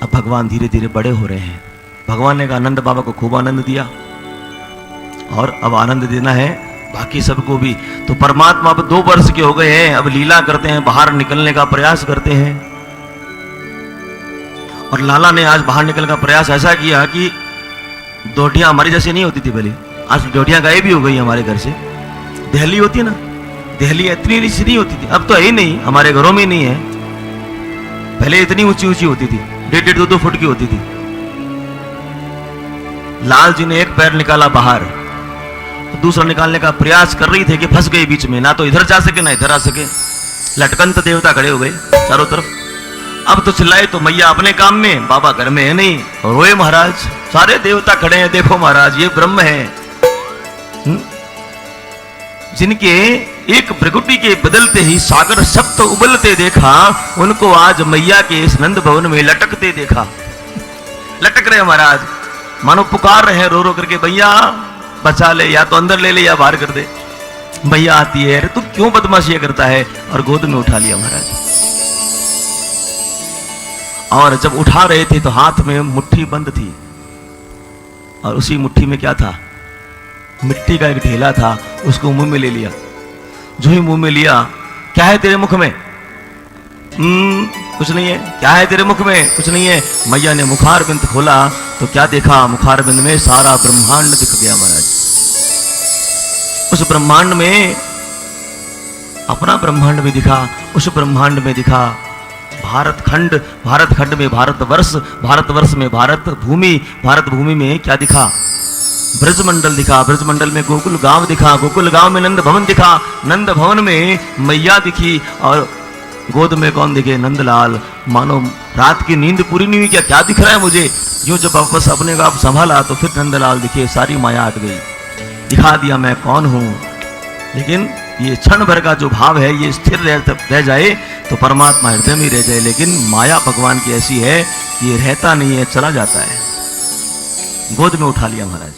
अब भगवान धीरे धीरे बड़े हो रहे हैं। भगवान ने कहा नंद बाबा को खूब आनंद दिया और अब आनंद देना है बाकी सबको भी। तो परमात्मा अब 2 वर्ष के हो गए हैं, अब लीला करते हैं, बाहर निकलने का प्रयास करते हैं। और लाला ने आज बाहर निकलने का प्रयास ऐसा किया कि डोटियां हमारी जैसी नहीं होती थी पहले, आज डोटियां गायब भी हो गई हमारे घर से। दहली होती है ना, दहली इतनी नीची नहीं होती थी, अब तो है ही नहीं, हमारे घरों में नहीं है। पहले इतनी ऊंची ऊंची होती थी, 1.5 2 फुट की होती थी। लाल जी ने एक पैर निकाला बाहर, दूसरा निकालने का प्रयास कर रही थे कि फंस गई बीच में, ना तो इधर जा सके ना इधर आ सके। लटकंत देवता खड़े हो गए चारों तरफ। अब तो चिल्लाए तो मैया अपने काम में, बाबा घर में है नहीं। रोए महाराज, सारे देवता खड़े हैं, देखो महाराज ये ब्रह्म है जिनके एक भृगुटी के बदलते ही सागर सप्त उबलते देखा, उनको आज मैया के इस नंद भवन में लटकते देखा। लटक रहे महाराज, मानो पुकार रहे हैं रो रो करके, भैया बचा ले, या तो अंदर ले ले या बाहर कर दे। भैया आती है, अरे तू क्यों बदमाशी करता है, और गोद में उठा लिया महाराज। और जब उठा रहे थे तो हाथ में मुट्ठी बंद थी, और उसी मुट्ठी में क्या था, मिट्टी का एक ढेला था, उसको मुंह में ले लिया। जो ही मुंह में लिया, क्या है तेरे मुख में? कुछ नहीं है। क्या है तेरे मुख में? कुछ नहीं है। मैया ने मुखार बिंद खोला तो क्या देखा, मुखार बिंद में सारा ब्रह्मांड दिख गया महाराज। उस ब्रह्मांड में अपना ब्रह्मांड में दिखा, उस ब्रह्मांड में दिखा भारत खंड, भारत खंड में भारतवर्ष, भारतवर्ष में भारत भूमि, भारत भूमि में क्या दिखा, ब्रजमंडल दिखा, ब्रजमंडल में गोकुल गांव दिखा, गोकुल गांव में नंद भवन दिखा, नंद भवन में मैया दिखी, और गोद में कौन दिखे, नंदलाल। मानो रात की नींद पूरी नहीं हुई क्या, क्या दिख रहा है मुझे। यूं जब वापस अपने को आप संभाला तो फिर नंदलाल दिखे, सारी माया हट गई, दिखा दिया मैं कौन हूं। लेकिन ये क्षण भर का जो भाव है ये स्थिर रह जाए तो परमात्मा हृदय में रह जाए। लेकिन माया भगवान की ऐसी है कि ये रहता नहीं है, चला जाता है। गोद में उठा लिया महाराज।